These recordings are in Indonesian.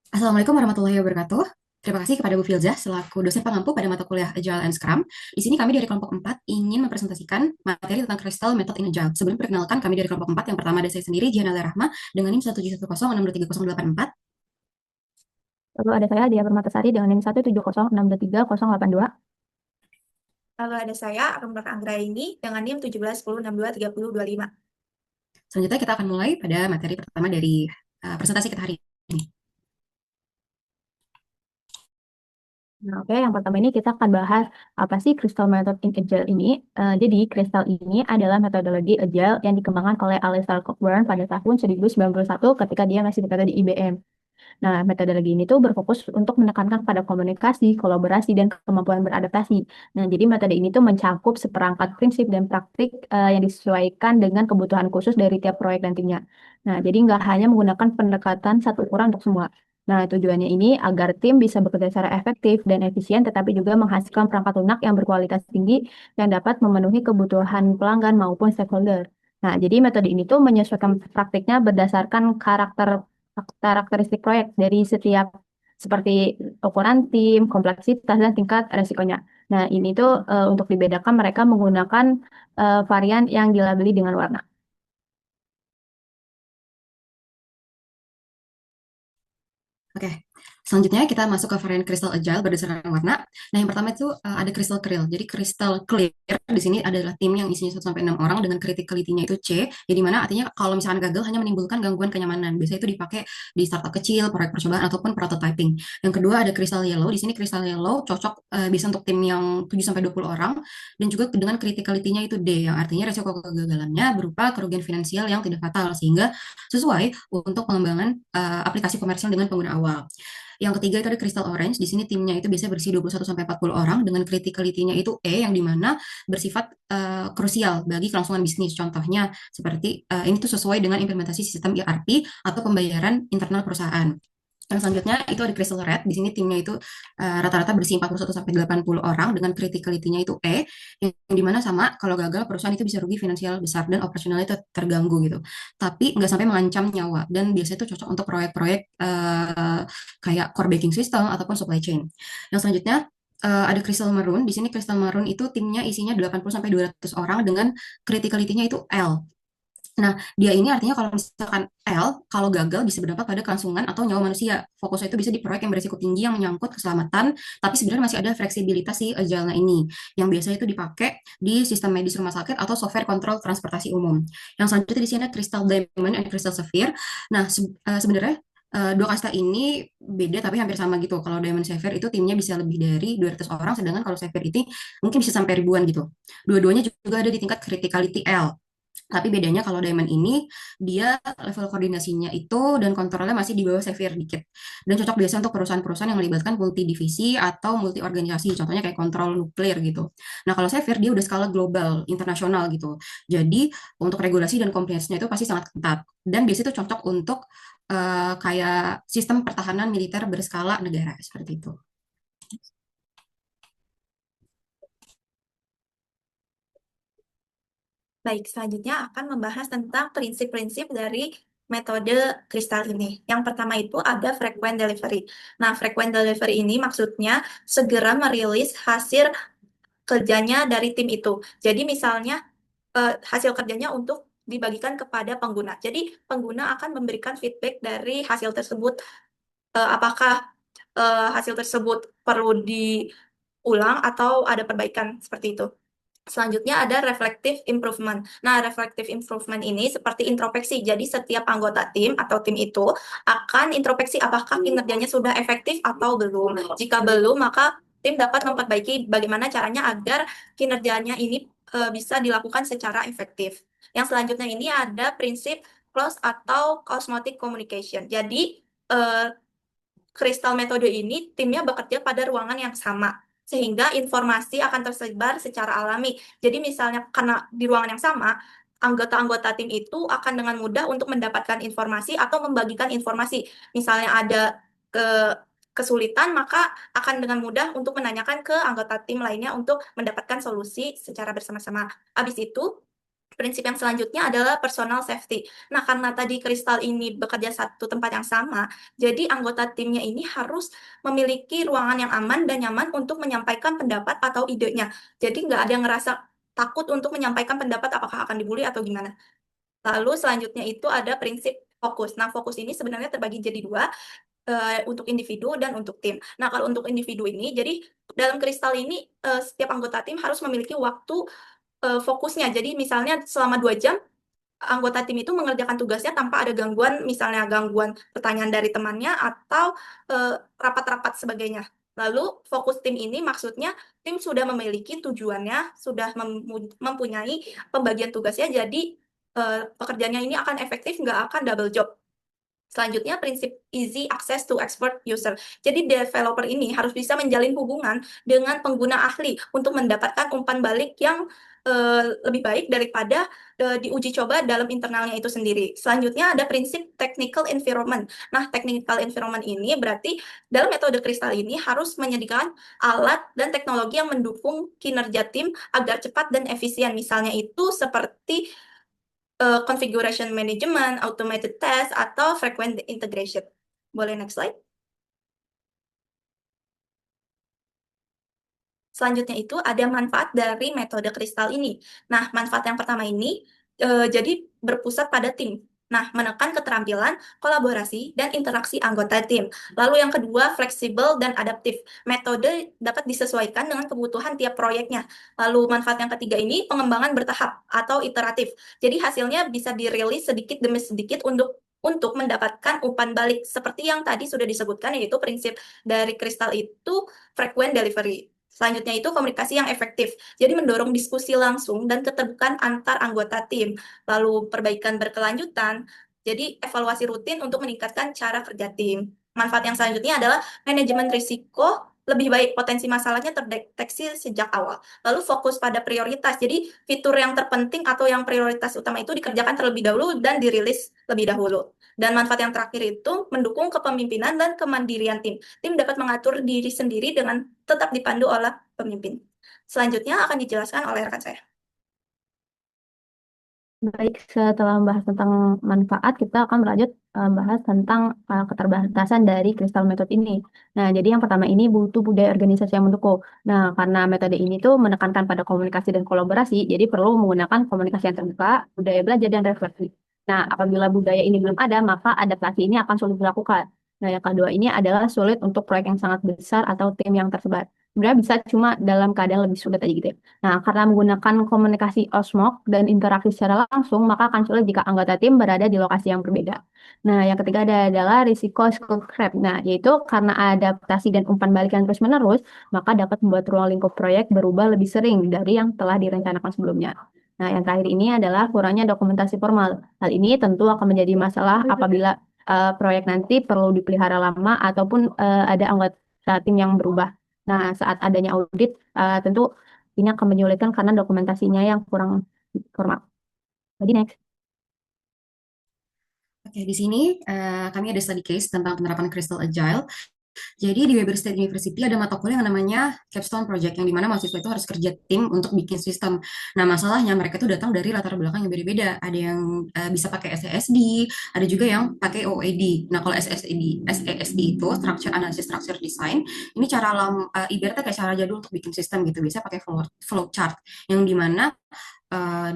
Assalamualaikum warahmatullahi wabarakatuh. Terima kasih kepada Bu Filzah selaku dosen pengampu pada mata kuliah Agile and Scrum. Di sini kami dari kelompok 4 ingin mempresentasikan materi tentang Crystal Method in Agile. Sebelum perkenalkan kami dari kelompok 4, yang pertama ada saya sendiri, Jihan Rahma, dengan NIM 17106230084. Lalu ada saya, Dia Permatasari, dengan NIM 170623082. Lalu ada saya, Arum Anggraini, dengan NIM 1710623025. Selanjutnya kita akan mulai pada materi pertama dari presentasi kita hari ini. Nah, oke, yang pertama ini kita akan bahas apa sih Crystal Method in Agile ini. Jadi, Crystal ini adalah metodologi Agile yang dikembangkan oleh Alistair Cockburn pada tahun 1991 ketika dia masih berada di IBM. Nah, metodologi ini tuh berfokus untuk menekankan pada komunikasi, kolaborasi, dan kemampuan beradaptasi. Nah, jadi metode ini tuh mencakup seperangkat prinsip dan praktik yang disesuaikan dengan kebutuhan khusus dari tiap proyek dan timnya. Nah, jadi nggak hanya menggunakan pendekatan satu ukuran untuk semua. Nah, tujuannya ini agar tim bisa bekerja secara efektif dan efisien, tetapi juga menghasilkan perangkat lunak yang berkualitas tinggi yang dapat memenuhi kebutuhan pelanggan maupun stakeholder. Nah, jadi metode ini tuh menyesuaikan praktiknya berdasarkan karakteristik proyek dari setiap seperti ukuran tim, kompleksitas, dan tingkat resikonya. Nah, ini tuh untuk dibedakan mereka menggunakan varian yang dilabeli dengan warna. Oke, selanjutnya kita masuk ke varian Crystal Agile berdasarkan warna. Nah, yang pertama itu ada Crystal Clear. Jadi Crystal Clear di sini adalah tim yang isinya 1 sampai 6 orang dengan criticality-nya itu C, jadi mana artinya kalau misalkan gagal hanya menimbulkan gangguan kenyamanan. Biasanya itu dipakai di startup kecil, proyek percobaan ataupun prototyping. Yang kedua ada Crystal Yellow. Di sini Crystal Yellow cocok bisa untuk tim yang 7 sampai 20 orang dan juga dengan criticality-nya itu D, yang artinya resiko kegagalannya berupa kerugian finansial yang tidak fatal sehingga sesuai untuk pengembangan aplikasi komersial dengan pengguna awal. Yang ketiga itu ada Crystal Orange. Di sini timnya itu biasanya bersih 21 sampai 40 orang dengan criticality-nya itu E, yang dimana bersifat krusial bagi kelangsungan bisnis. Contohnya seperti ini tuh sesuai dengan implementasi sistem ERP atau pembayaran internal perusahaan. Yang selanjutnya itu ada Crystal Red. Di sini timnya itu rata-rata bersih 41 sampai 80 orang dengan criticality-nya itu E, yang dimana sama kalau gagal perusahaan itu bisa rugi finansial besar dan operasionalnya itu terganggu gitu. Tapi nggak sampai mengancam nyawa dan biasanya itu cocok untuk proyek-proyek kayak core banking system ataupun supply chain. Yang selanjutnya ada Crystal Maroon. Di sini Crystal Maroon itu timnya isinya 80 sampai 200 orang dengan criticality-nya itu L. Nah, dia ini artinya kalau misalkan L, kalau gagal bisa berdampak pada kelangsungan atau nyawa manusia. Fokusnya itu bisa di proyek yang berisiko tinggi yang menyangkut keselamatan, tapi sebenarnya masih ada fleksibilitas si agile ini, yang biasanya itu dipakai di sistem medis rumah sakit atau software kontrol transportasi umum. Yang selanjutnya di sini ada Crystal Diamond dan Crystal Sapphire. Nah, sebenarnya dua kasta ini beda tapi hampir sama gitu. Kalau Diamond Sapphire itu timnya bisa lebih dari 200 orang, sedangkan kalau Sapphire ini mungkin bisa sampai ribuan gitu. Dua-duanya juga ada di tingkat criticality L. Tapi bedanya kalau Diamond ini dia level koordinasinya itu dan kontrolnya masih di bawah Sapphire dikit. Dan cocok biasa untuk perusahaan-perusahaan yang melibatkan multi divisi atau multi organisasi, contohnya kayak kontrol nuklir gitu. Nah, kalau Sapphire dia udah skala global, internasional gitu. Jadi untuk regulasi dan compliance-nya itu pasti sangat ketat. Dan biasanya itu cocok untuk kayak sistem pertahanan militer berskala negara seperti itu. Baik, selanjutnya akan membahas tentang prinsip-prinsip dari metode kristal ini. Yang pertama itu ada frequent delivery. Nah, frequent delivery ini maksudnya segera merilis hasil kerjanya dari tim itu. Jadi misalnya hasil kerjanya untuk dibagikan kepada pengguna. Jadi pengguna akan memberikan feedback dari hasil tersebut, apakah hasil tersebut perlu diulang atau ada perbaikan seperti itu. Selanjutnya ada reflective improvement. Nah, reflective improvement ini seperti introspeksi. Jadi setiap anggota tim atau tim itu akan introspeksi apakah kinerjanya sudah efektif atau belum. Jika belum, maka tim dapat memperbaiki bagaimana caranya agar kinerjanya ini bisa dilakukan secara efektif. Yang selanjutnya ini ada prinsip close atau osmotic communication. Jadi kristal metode ini timnya bekerja pada ruangan yang sama sehingga informasi akan tersebar secara alami. Jadi misalnya karena di ruangan yang sama, anggota-anggota tim itu akan dengan mudah untuk mendapatkan informasi atau membagikan informasi. Misalnya ada ke kesulitan, maka akan dengan mudah untuk menanyakan ke anggota tim lainnya untuk mendapatkan solusi secara bersama-sama. Habis itu, Prinsip yang selanjutnya adalah personal safety. Nah, karena tadi Kristal ini bekerja satu tempat yang sama, jadi anggota timnya ini harus memiliki ruangan yang aman dan nyaman untuk menyampaikan pendapat atau idenya. Jadi nggak ada yang ngerasa takut untuk menyampaikan pendapat apakah akan dibully atau gimana. Lalu selanjutnya itu ada prinsip fokus. Nah, fokus ini sebenarnya terbagi jadi dua, untuk individu dan untuk tim. Nah, kalau untuk individu ini, jadi dalam Kristal ini setiap anggota tim harus memiliki waktu fokusnya. Jadi misalnya selama 2 jam anggota tim itu mengerjakan tugasnya tanpa ada gangguan, misalnya gangguan pertanyaan dari temannya atau rapat-rapat sebagainya. Lalu fokus tim ini maksudnya tim sudah memiliki tujuannya, sudah mempunyai pembagian tugasnya, jadi pekerjaannya ini akan efektif, nggak akan double job. Selanjutnya, prinsip easy access to expert user. Jadi developer ini harus bisa menjalin hubungan dengan pengguna ahli untuk mendapatkan umpan balik yang lebih baik daripada diuji coba dalam internalnya itu sendiri. Selanjutnya ada prinsip technical environment. Nah, technical environment ini berarti dalam metode kristal ini harus menyediakan alat dan teknologi yang mendukung kinerja tim agar cepat dan efisien. Misalnya itu seperti configuration management, automated test, atau frequent integration. Boleh next slide? Selanjutnya itu ada manfaat dari metode kristal ini. Nah, manfaat yang pertama ini jadi berpusat pada tim. Nah, menekan keterampilan, kolaborasi, dan interaksi anggota tim. Lalu yang kedua, fleksibel dan adaptif. Metode dapat disesuaikan dengan kebutuhan tiap proyeknya. Lalu manfaat yang ketiga ini, pengembangan bertahap atau iteratif. Jadi hasilnya bisa dirilis sedikit demi sedikit untuk mendapatkan umpan balik. Seperti yang tadi sudah disebutkan, yaitu prinsip dari kristal itu frequent delivery. Selanjutnya itu komunikasi yang efektif. Jadi mendorong diskusi langsung dan keterbukaan antar anggota tim. Lalu perbaikan berkelanjutan. Jadi evaluasi rutin untuk meningkatkan cara kerja tim. Manfaat yang selanjutnya adalah manajemen risiko, lebih baik potensi masalahnya terdeteksi sejak awal. Lalu fokus pada prioritas. Jadi fitur yang terpenting atau yang prioritas utama itu dikerjakan terlebih dahulu dan dirilis lebih dahulu. Dan manfaat yang terakhir itu mendukung kepemimpinan dan kemandirian tim. Tim dapat mengatur diri sendiri dengan tetap dipandu oleh pemimpin. Selanjutnya akan dijelaskan oleh rekan saya. Baik, setelah membahas tentang manfaat, kita akan berlanjut bahas tentang keterbatasan dari kristal metode ini. Nah, jadi yang pertama ini butuh budaya organisasi yang mendukung. Nah, karena metode ini tuh menekankan pada komunikasi dan kolaborasi, jadi perlu menggunakan komunikasi yang terbuka, budaya belajar dan refleksi. Nah, apabila budaya ini belum ada, maka adaptasi ini akan sulit dilakukan. Nah, yang kedua ini adalah sulit untuk proyek yang sangat besar atau tim yang tersebar. Sebenarnya bisa cuma dalam keadaan lebih sulit aja gitu ya. Nah, karena menggunakan komunikasi osmok dan interaksi secara langsung, maka akan sulit jika anggota tim berada di lokasi yang berbeda. Nah, yang ketiga adalah risiko skill creep. Nah, yaitu karena adaptasi dan umpan balik yang terus-menerus, maka dapat membuat ruang lingkup proyek berubah lebih sering dari yang telah direncanakan sebelumnya. Nah, yang terakhir ini adalah kurangnya dokumentasi formal. Hal ini tentu akan menjadi masalah apabila proyek nanti perlu dipelihara lama ataupun ada anggota tim yang berubah. Nah, saat adanya audit, tentu ini akan menyulitkan karena dokumentasinya yang kurang formal. Jadi next. Oke, di sini kami ada study case tentang penerapan Crystal Agile. Jadi di Weber State University ada mata kuliah yang namanya Capstone Project, yang dimana mahasiswa itu harus kerja tim untuk bikin sistem. Nah, masalahnya mereka itu datang dari latar belakang yang beda-beda. Ada yang bisa pakai SASD, ada juga yang pakai OAD. Nah, kalau SASD itu Structure Analysis Structure Design, ini cara ibaratnya kayak cara jadul untuk bikin sistem gitu. Bisa pakai flow chart, yang dimana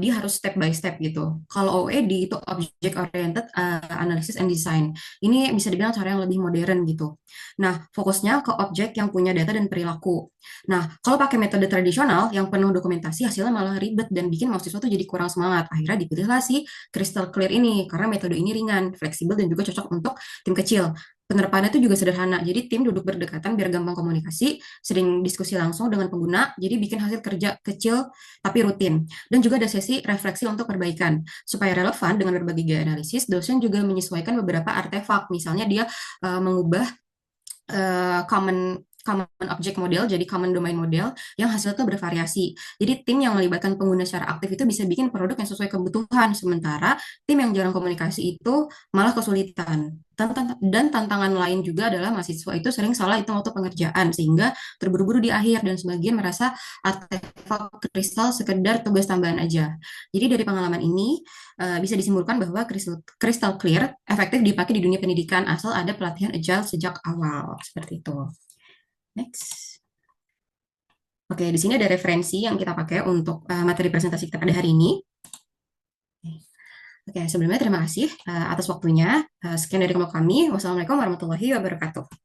dia harus step by step gitu. Kalau OAD itu Object Oriented Analysis and Design. Ini bisa dibilang cara yang lebih modern gitu. Nah, fokusnya ke objek yang punya data dan perilaku. Nah, kalau pakai metode tradisional yang penuh dokumentasi, hasilnya malah ribet dan bikin mahasiswa tuh jadi kurang semangat. Akhirnya dipilihlah si Crystal Clear ini, karena metode ini ringan, fleksibel, dan juga cocok untuk tim kecil. Penerapannya itu juga sederhana, jadi tim duduk berdekatan biar gampang komunikasi, sering diskusi langsung dengan pengguna, jadi bikin hasil kerja kecil tapi rutin. Dan juga ada sesi refleksi untuk perbaikan. Supaya relevan dengan berbagai gaya analisis, dosen juga menyesuaikan beberapa artefak. Misalnya dia mengubah common common object model, jadi common domain model, yang hasilnya tuh bervariasi. Jadi tim yang melibatkan pengguna secara aktif itu bisa bikin produk yang sesuai kebutuhan, sementara tim yang jarang komunikasi itu malah kesulitan. Dan tantangan lain juga adalah mahasiswa itu sering salah hitung waktu pengerjaan, sehingga terburu-buru di akhir, dan sebagian merasa artefak kristal sekedar tugas tambahan aja. Jadi dari pengalaman ini, bisa disimpulkan bahwa crystal clear efektif dipakai di dunia pendidikan asal ada pelatihan agile sejak awal. Seperti itu. Next. Oke, di sini ada referensi yang kita pakai untuk materi presentasi kita pada hari ini. Oke, sebelumnya terima kasih atas waktunya. Sekian dari kelompok kami. Wassalamualaikum warahmatullahi wabarakatuh.